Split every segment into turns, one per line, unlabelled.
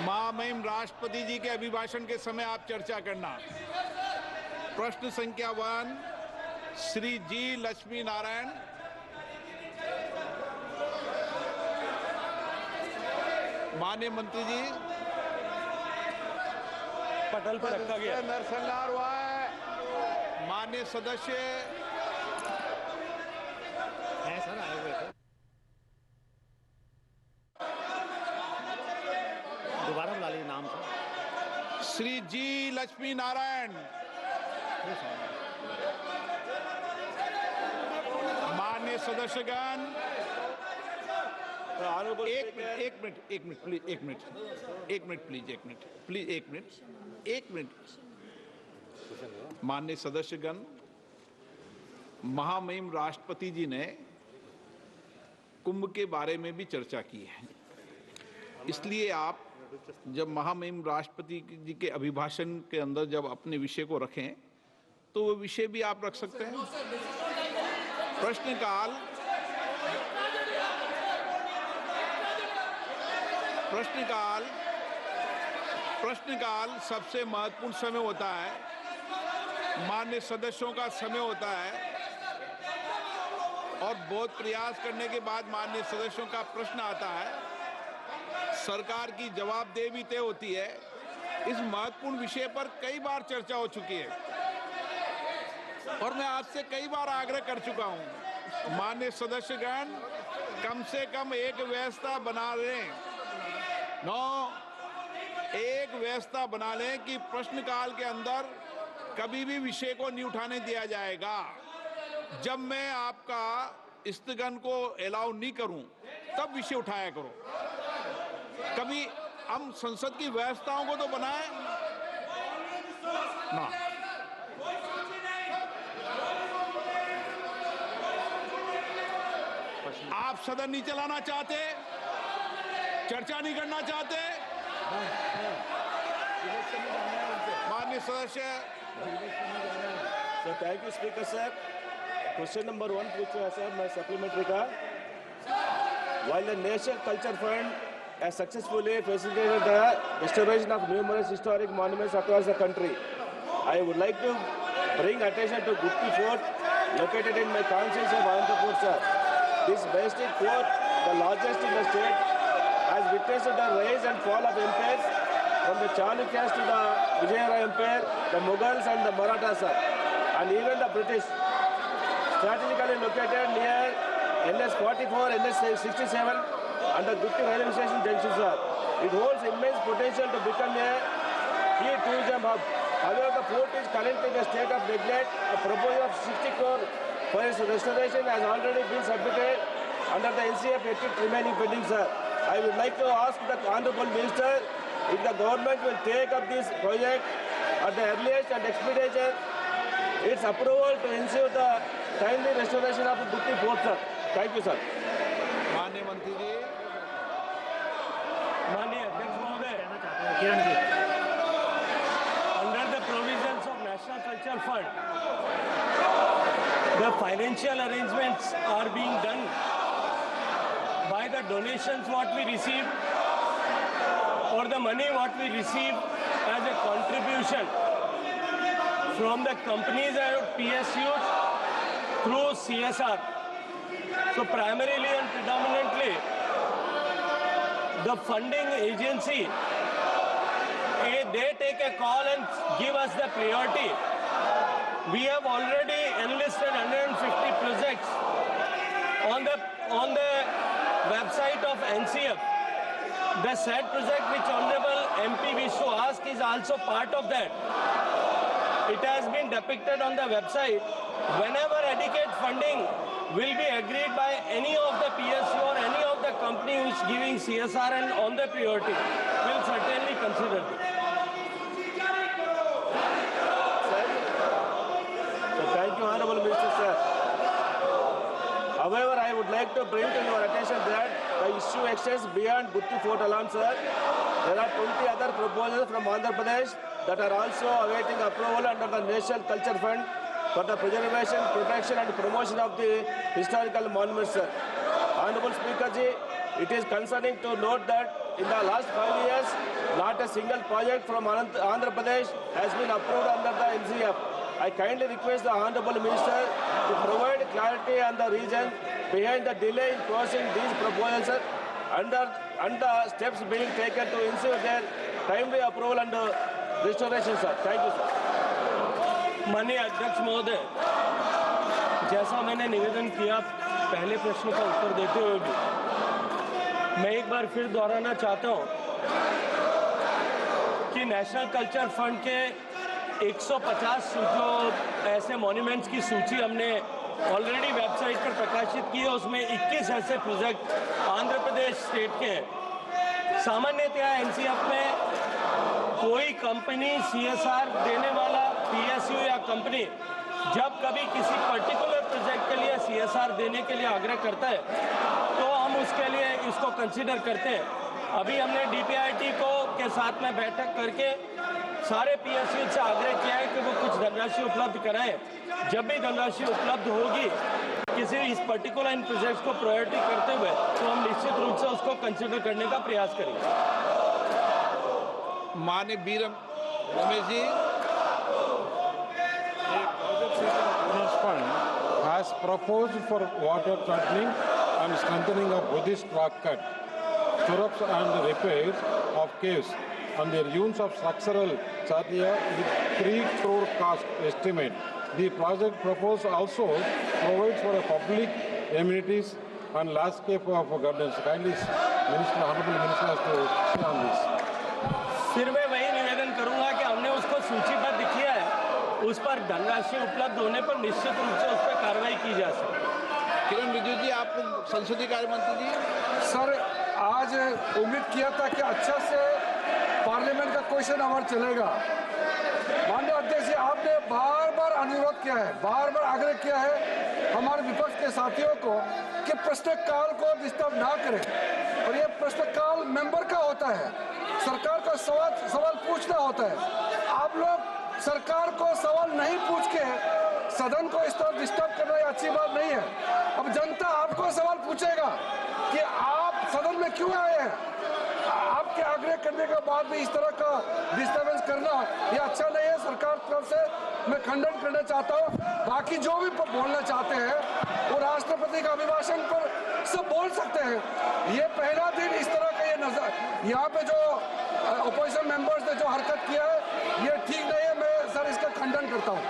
महामहिम राष्ट्रपति जी के अभिभाषण के समय आप चर्चा करना। प्रश्न संख्या 1 श्री जी लक्ष्मी नारायण। माननीय मंत्री जी,
पटल पर रखा गया
नरसंहार हुआ है। माननीय सदस्य
है सर, आए हुए थे। दोबारा बुला लीजिए नाम से।
श्री जी लक्ष्मी नारायण। माननीय सदस्यगण, एक मिनट। माननीय सदस्यगण, महामहिम राष्ट्रपति जी ने कुंभ के बारे में भी चर्चा की है, इसलिए आप जब महामहिम राष्ट्रपति जी के अभिभाषण के अंदर जब अपने विषय को रखें तो वो विषय भी आप रख सकते हैं। प्रश्नकाल सबसे महत्वपूर्ण समय होता है, माननीय सदस्यों का समय होता है और बहुत प्रयास करने के बाद माननीय सदस्यों का प्रश्न आता है, सरकार की जवाबदेही भी तय होती है। इस महत्वपूर्ण विषय पर कई बार चर्चा हो चुकी है और मैं आपसे कई बार आग्रह कर चुका हूं, माननीय सदस्यगण कम से कम एक व्यवस्था बना लें। एक व्यवस्था बना लें कि प्रश्नकाल के अंदर कभी भी विषय को नहीं उठाने दिया जाएगा। जब मैं आपका स्थगन को अलाउ नहीं करूं तब विषय उठाया करो। कभी हम संसद की व्यवस्थाओं को तो बनाएं ना। आप सदन नहीं चलाना चाहते, चर्चा नहीं करना चाहते। माननीय सदस्य।
So thank you, Speaker sir. Question number 1 पूछा है सर, मैं supplementary का। While the National Culture Fund has successfully facilitated the restoration of numerous historic monuments across the country, I would like to bring attention to Gutti Fort, located in my constituency of Anantapur, sir. This majestic fort, the largest in the state, has witnessed the rise and fall of empires from the Chalukyas to the Vijayanagar Empire, the Mughals and the Marathas, sir, and even the British. Strategically located near NS 44, NS 67 and the Gutti railway station junction, sir. It holds immense potential to become a key tourism hub. However, the fort is currently in a state of neglect. A proposal of 60 crore for its restoration has already been submitted under the NCF ethics remaining pending, sir. I would like to ask the Honorable Minister if the government will take up this project at the earliest and expedite its approval to ensure the timely restoration of the Gutti Fort, sir. Thank you, sir.
माननीय मंत्री जी।
माननीय अध्यक्ष महोदय, under the provisions of National Culture Fund, the financial arrangements are being done by the donations what we receive or the money what we receive as a contribution from the companies and PSUs through CSR. So primarily and predominantly, the funding agency, they take a call and give us the priority. We have already enlisted 150 projects on the website of NCF. The said project which Honorable MP wished to ask is also part of that. It has been depicted on the website. Whenever adequate funding will be agreed by any of the PSU or any of the company who is giving CSR and on the priority, will certainly consider this.
So thank you, Honorable Minister, sir. However, I would like to bring to your attention that the issue extends beyond Gutti Fort alone, sir. There are 20 other proposals from Andhra Pradesh that are also awaiting approval under the National Culture Fund for the preservation, protection and promotion of the historical monuments, sir. Honorable Speaker ji, it is concerning to note that in the last 5 years, not a single project from Andhra Pradesh has been approved under the NCF. I kindly request the Honorable Minister to provide clarity on the reason behind the delay in closing these proposals and the steps being taken to ensure their timely approval and restoration, sir. Thank you, sir.
माननीय अध्यक्ष महोदय, जैसा मैंने निवेदन किया पहले प्रश्न का उत्तर देते हुए भी, मैं एक बार फिर दोहराना चाहता हूं कि नेशनल कल्चर फंड के 150 जो ऐसे मॉन्यूमेंट्स की सूची हमने ऑलरेडी वेबसाइट पर प्रकाशित की है, उसमें 21 ऐसे प्रोजेक्ट आंध्र प्रदेश स्टेट के हैं। सामान्यतया एनसीएफ में कोई कंपनी सीएसआर देने वाला पीएसयू या कंपनी जब कभी किसी पर्टिकुलर प्रोजेक्ट के लिए सीएसआर देने के लिए आग्रह करता है तो हम उसके लिए इसको कंसीडर करते हैं। अभी हमने डीपीआईटी को के साथ में बैठक करके सारे पीएसयू से आग्रह किया है कि वो कुछ धनराशि उपलब्ध कराएं। जब भी धनराशि उपलब्ध होगी किसी इस पर्टिकुलर इन प्रोजेक्ट्स को प्रायोरिटी करते हुए तो हम निश्चित रूप से उसको कंसीडर करने का प्रयास करेंगे।
माननीय B Ramesh ji.
Fund has proposed for water channelling and strengthening of Buddhist rock cut, stirrups and repairs of caves, and their use of structural charlia with 3 crore cost estimate. The project proposed also provides for a public amenities and landscape of gardens. Kindly, Minister, Honorable Minister, has to say on this.
फिर मैं वही निवेदन करूंगा कि हमने उसको सूचीबद्ध किया है, उस पर धनराशि उपलब्ध होने पर निश्चित रूप से उस पर कार्रवाई की जा सकती।
किरण रिजिजू जी, आप संसदीय कार्य मंत्री जी।
सर, आज उम्मीद किया था कि अच्छा से पार्लियामेंट का क्वेश्चन आवर चलेगा। माननीय अध्यक्ष जी, आपने बार बार अनुरोध किया है, बार बार आग्रह किया है हमारे विपक्ष के साथियों को कि प्रश्नकाल को डिस्टर्ब ना करें, और ये प्रश्नकाल मेंबर का होता है, सरकार का सवाल पूछना होता है। आप लोग सरकार को सवाल नहीं पूछ के सदन को इस तरह डिस्टर्ब करना अच्छी बात नहीं है। अब जनता आपको सवाल पूछेगा कि आप सदन में क्यों आए हैं। आपके आग्रह करने के बाद भी इस तरह का डिस्टर्बेंस करना ये अच्छा नहीं है। सरकार की तरफ से मैं खंडन करना चाहता हूँ। बाकी जो भी बोलना चाहते हैं वो राष्ट्रपति का अभिभाषण पर सब बोल सकते हैं। ये पहला दिन इस तरह का ये नजर यहाँ पे जो अपोजिशन मेंबर्स ने जो हरकत किया है ये ठीक नहीं है। मैं सर इसका खंडन करता हूँ।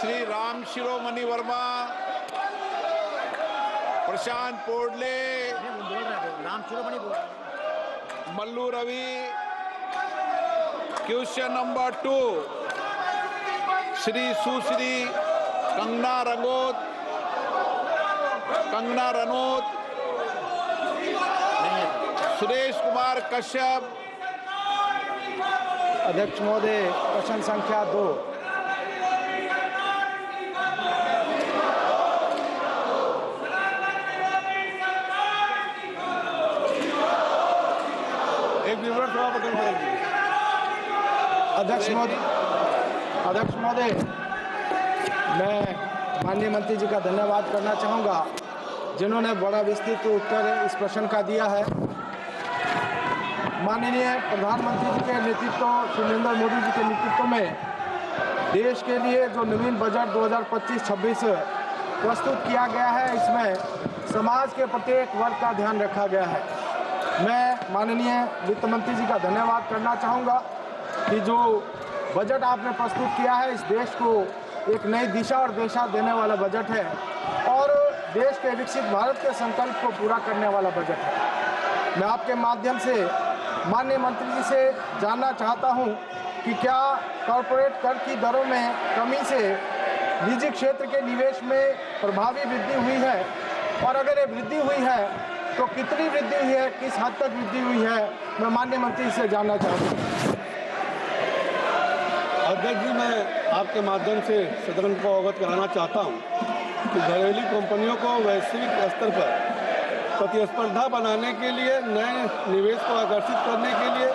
श्री राम शिरोमणि वर्मा, प्रशांत पोडले,
नाम शिरोमणि बोल रहे हैं।
मल्लू रवि। क्वेश्चन नंबर 2, श्री सुश्री कंगना रनौत, सुरेश कुमार कश्यप।
अध्यक्ष महोदय, प्रश्न संख्या 2।
एक विवरण थोड़ा बदल दीजिए।
अध्यक्ष महोदय, मैं माननीय मंत्री जी का धन्यवाद करना चाहूँगा जिन्होंने बड़ा विस्तृत उत्तर इस प्रश्न का दिया है। माननीय प्रधानमंत्री जी के नेतृत्व, श्री नरेंद्र मोदी जी के नेतृत्व में देश के लिए जो नवीन बजट 2025-26 प्रस्तुत किया गया है, इसमें समाज के प्रत्येक वर्ग का ध्यान रखा गया है। मैं माननीय वित्त मंत्री जी का धन्यवाद करना चाहूँगा कि जो बजट आपने प्रस्तुत किया है इस देश को एक नई दिशा और दिशा देने वाला बजट है और देश के विकसित भारत के संकल्प को पूरा करने वाला बजट है। मैं आपके माध्यम से माननीय मंत्री जी से जानना चाहता हूं कि क्या कॉरपोरेट कर की दरों में कमी से निजी क्षेत्र के निवेश में प्रभावी वृद्धि हुई है, और अगर ये वृद्धि हुई है तो कितनी वृद्धि हुई है, किस हद तक वृद्धि हुई है, मैं माननीय मंत्री से जानना चाहता हूँ।
अध्यक्ष जी, मैं आपके माध्यम से सदन को अवगत कराना चाहता हूं कि घरेलू कंपनियों को वैश्विक स्तर पर प्रतिस्पर्धा बनाने के लिए, नए निवेश को आकर्षित करने के लिए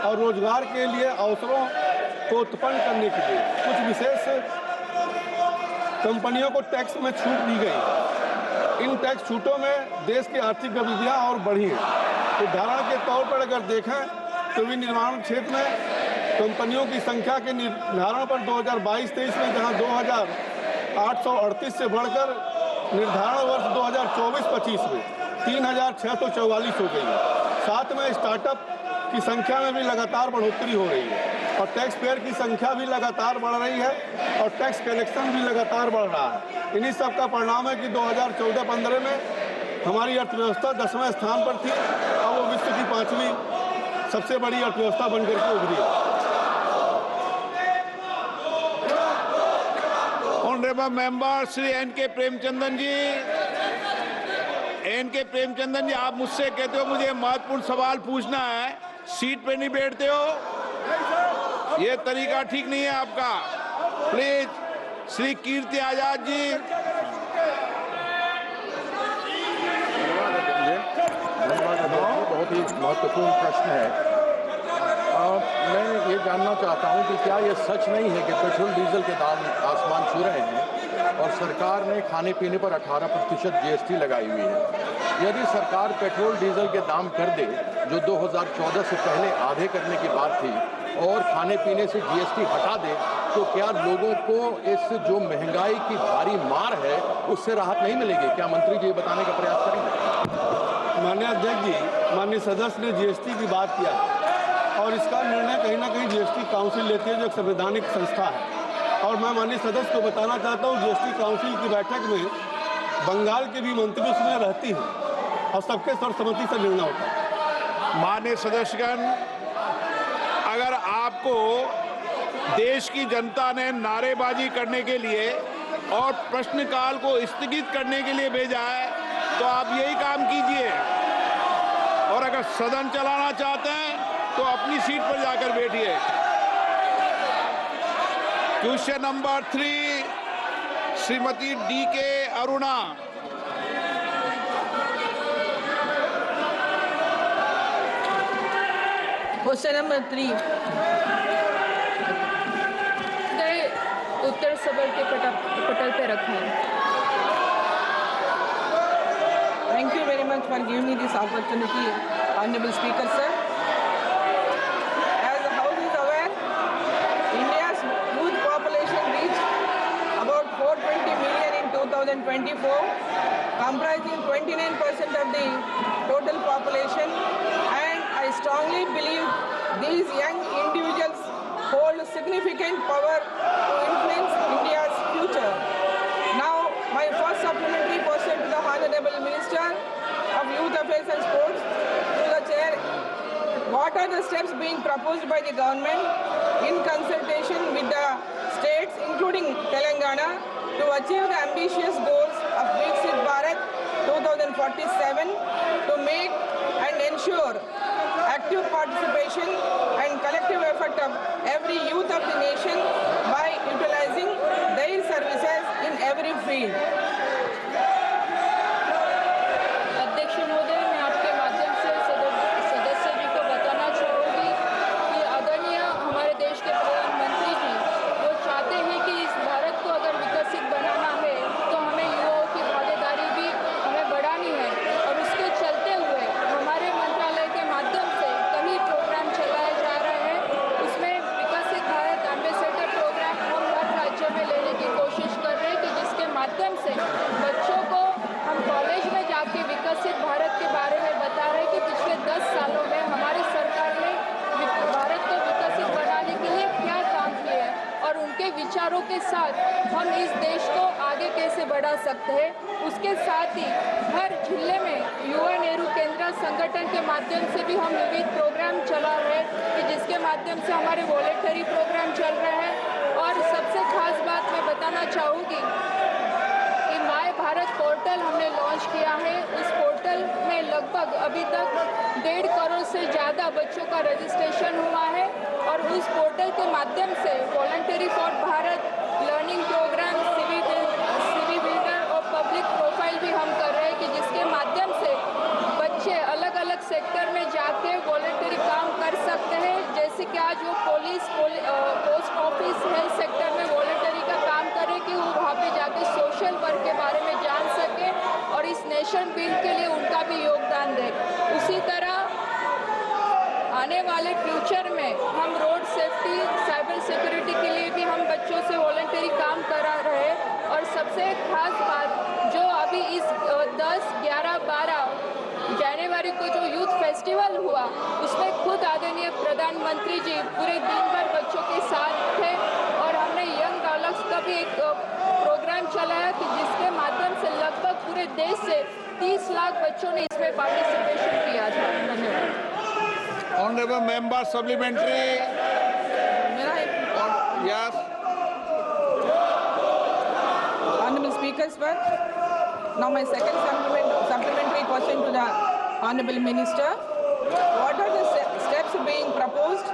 और रोजगार के लिए अवसरों को उत्पन्न करने के लिए कुछ विशेष कंपनियों को टैक्स में छूट दी गई। इन टैक्स छूटों में देश की आर्थिक गतिविधियां और बढ़ी हैं।
उदाहरण के तौर पर अगर देखें तो विनिर्माण क्षेत्र में कंपनियों की संख्या के निर्धारण पर 2022-23 में जहां 2,838 से बढ़कर निर्धारण वर्ष 2024-25 में 3,644 हो गई है। साथ में स्टार्टअप की संख्या में भी लगातार बढ़ोतरी हो रही है और टैक्स पेयर की संख्या भी लगातार बढ़ रही है और टैक्स कलेक्शन भी लगातार बढ़ रहा है। इन्हीं सब का परिणाम है कि 2014-15 में हमारी अर्थव्यवस्था 10वें स्थान पर थी, अब वो विश्व की 5वीं सबसे बड़ी अर्थव्यवस्था बनकर के उभरी है।
Honourable member Shri N K. Premachandran ji, N K. Premachandran ji, आप मुझसे कहते हो मुझे महत्वपूर्ण सवाल पूछना है, सीट पे नहीं बैठते हो, ये तरीका ठीक नहीं है आपका। प्लीज श्री कीर्ति आजाद जी।
बहुत ही महत्वपूर्ण प्रश्न है। मैं ये जानना चाहता हूं कि क्या ये सच नहीं है कि पेट्रोल डीजल के दाम आसमान छू रहे हैं और सरकार ने खाने पीने पर 18% GST लगाई हुई है। यदि सरकार पेट्रोल डीजल के दाम कर दे, जो 2014 से पहले आधे करने की बात थी, और खाने पीने से GST हटा दे, तो क्या लोगों को इस जो महंगाई की भारी मार है उससे राहत नहीं मिलेगी? क्या मंत्री जी ये बताने का प्रयास करेंगे?
माननीय अध्यक्ष जी, माननीय सदस्य ने GST की बात किया और इसका निर्णय कहीं ना कहीं GST काउंसिल लेती है, जो एक संवैधानिक संस्था है। और मैं माननीय सदस्य को बताना चाहता हूँ, GST काउंसिल की बैठक में बंगाल के भी मंत्री उसमें रहती हैं और सबके सर्वसम्मति से निर्णय होता है।
माननीय सदस्यगण, अगर आपको देश की जनता ने नारेबाजी करने के लिए और प्रश्नकाल को स्थगित करने के लिए भेजा है, तो आप यही काम कीजिए, और अगर सदन चलाना चाहते हैं तो अपनी सीट पर जाकर बैठिए। Question number 3, Shrimati D.K. Aruna.
Question number 3 उत्तर सबर के पटल पे रखा है। Thank you very much for giving me this opportunity, Honorable Speaker, sir. As the House is aware, India's youth population reached about 420 million in 2024, comprising 29% of the total population, and I strongly believe these young individuals hold significant power to influence India's future. Now, my first supplementary question to the Honorable Minister of Youth Affairs and Sports, to the Chair, what are the steps being proposed by the government in consultation with the states, including Telangana, to achieve the ambitious goals of Viksit Bharat 2047, to make and ensure active participation and collective effort of every youth of the nation by utilizing their services in every field?
अध्यक्ष महोदय, मैं आपके माध्यम से सदस्य जी को बताना चाहूँगी कि आदरणीय हमारे देश के प्रधानमंत्री जी वो चाहते हैं कि इस भारत को अगर विकसित बनाना है तो हमें युवाओं की भागीदारी भी हमें बढ़ानी है, और उसके चलते हुए हमारे मंत्रालय के माध्यम से कई प्रोग्राम चलाए जा रहे हैं। उसमें विकसित भारत एम्बेसडर प्रोग्राम हम हर राज्य में लेने की कोशिश कर रहे हैं कि जिसके माध्यम से बच्चों को हम कॉलेज में जाके विकसित भारत के बारे में बता रहे हैं कि पिछले 10 सालों में हमारी सरकार ने भारत को विकसित बनाने के लिए क्या काम किए हैं और उनके विचारों के साथ हम इस देश को आगे कैसे बढ़ा सकते हैं। उसके साथ ही हर जिले में युवा नेहरू केंद्र संगठन के माध्यम से भी हम विविध प्रोग्राम चला रहे हैं कि जिसके माध्यम से हमारे वॉलेंटरी प्रोग्राम चल रहे हैं। और सबसे खास बात मैं बताना चाहूँगी कि माय भारत पोर्टल हमने लॉन्च किया है। उस पोर्टल में लगभग अभी तक 1.5 करोड़ से ज़्यादा बच्चों का रजिस्ट्रेशन हुआ है, और उस पोर्टल के माध्यम से voluntary for Bharat learning programme, CV builder और पब्लिक प्रोफाइल भी हम कर रहे हैं कि जिसके माध्यम से बच्चे अलग अलग सेक्टर में जाके वॉलंटरी काम कर सकते हैं। जैसे कि आज वो पोस्ट ऑफिस हेल्थ सेक्टर में वॉलंटरी का काम करें कि वो वहाँ पे जाके सोशल वर्क के बारे में जान सके और इस नेशन बिल्ड के लिए उनका भी योगदान दे। उसी तरह तारीख को जो यूथ फेस्टिवल हुआ उसमें खुद आदरणीय प्रधानमंत्री जी पूरे दिन भर बच्चों के साथ थे और हमने यंग डायलॉग्स का भी एक प्रोग्राम चलाया कि जिसके माध्यम से लगभग पूरे देश से 30 लाख बच्चों ने इसमें पार्टिसिपेशन किया था। धन्यवाद।
Honourable member supplementary. Yes.
Honorable Speakers, now my second supplementary question to the Honorable Minister. What are the steps being proposed,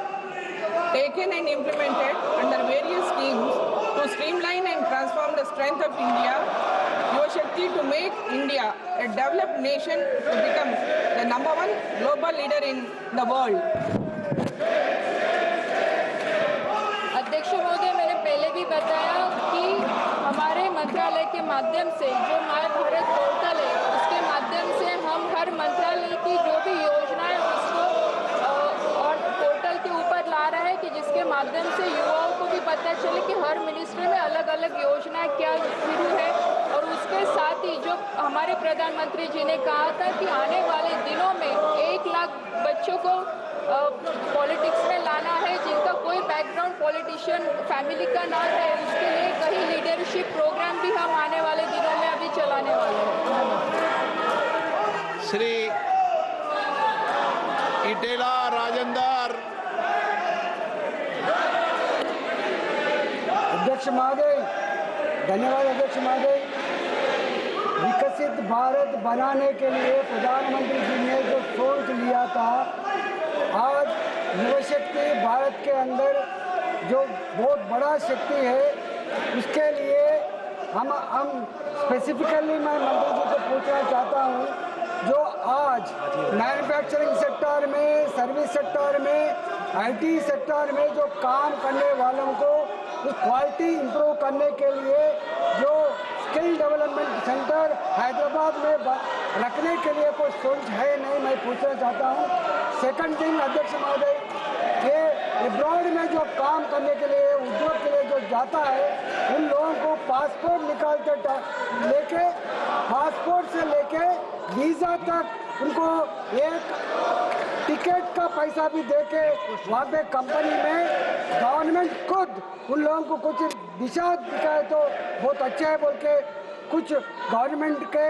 taken and implemented under various schemes to streamline and transform the strength of India, Yuva Shakti, to make India a developed nation to become the #1 global leader in the world?
अध्यक्ष महोदय, मैंने पहले भी बताया कि हमारे मंत्रालय के माध्यम से जो माय भारत पोर्टल है उसके माध्यम से हम हर मंत्रालय की जो भी योजना है उसको और पोर्टल के ऊपर ला रहे हैं कि जिसके माध्यम से युवाओं को भी पता चले कि हर मिनिस्ट्री में अलग अलग योजना क्या शुरू है। और उसके साथ ही जो हमारे प्रधानमंत्री जी ने कहा था कि आने वाले दिनों में 1 लाख बच्चों को पॉलिटिक्स में लाना है जिनका कोई बैकग्राउंड पॉलिटिशियन फैमिली का ना है, उसके लिए कई लीडरशिप प्रोग्राम भी हम आने वाले दिनों में अभी चलाने वाले हैं।
श्री इटेला राजेंद्र।
अध्यक्ष महोदय, धन्यवाद अध्यक्ष महोदय। विकसित भारत बनाने के लिए प्रधानमंत्री जी ने जो सोच लिया था, आज युवा शक्ति भारत के अंदर जो बहुत बड़ा शक्ति है उसके लिए हम स्पेसिफिकली मैं मंत्री जी को पूछना चाहता हूँ, जो आज मैन्युफैक्चरिंग सेक्टर में, सर्विस सेक्टर में, आईटी सेक्टर में जो काम करने वालों को उस क्वालिटी इंप्रूव करने के लिए जो स्किल डेवलपमेंट सेंटर हैदराबाद में रखने के लिए कोई सोच है नहीं, मैं पूछना चाहता हूँ। सेकंड थिंग अध्यक्ष महोदय, ये अब्रॉड में जो काम करने के लिए, उद्योग के लिए जो जाता है, उन लोगों को पासपोर्ट निकालते लेके, पासपोर्ट से लेके वीज़ा तक उनको एक टिकट का पैसा भी देके वहाँ पे कंपनी में गवर्नमेंट खुद उन लोगों को कुछ दिशा दिखाए तो बहुत अच्छा है बोल के कुछ गवर्नमेंट के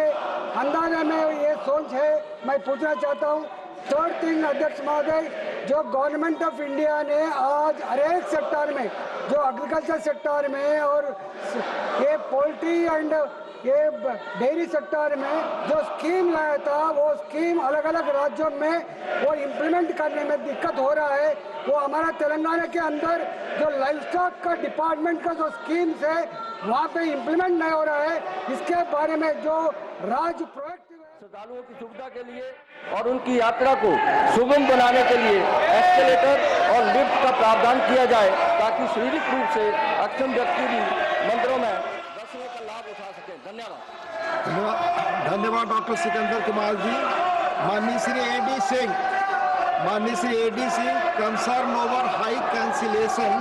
अंदाजा में ये सोच है, मैं पूछना चाहता हूँ। थर्ड थिंग अध्यक्ष महोदय, जो गवर्नमेंट ऑफ इंडिया ने आज हर एक सेक्टर में, जो एग्रीकल्चर सेक्टर में और ये पोल्ट्री एंड ये डेयरी सेक्टर में जो स्कीम लाया था, वो स्कीम अलग अलग राज्यों में वो इम्प्लीमेंट करने में दिक्कत हो रहा है। वो हमारा तेलंगाना के अंदर जो लाइफ स्टॉक का डिपार्टमेंट का जो स्कीम्स है वहाँ पे इम्प्लीमेंट नहीं हो रहा है। इसके बारे में जो राज्य प्रोएक्टिव
श्रद्धालुओं की सुविधा के लिए और उनकी यात्रा को सुगम बनाने के लिए एस्केलेटर और लिफ्ट का प्रावधान किया जाए, ताकि शारीरिक रूप से अक्षम व्यक्ति भी मंदिरों में दर्शनों का लाभ उठा सके। धन्यवाद।
धन्यवाद डॉक्टर सिकंदर कुमार जी। माननीय Shri AD Singh, concern over high cancellation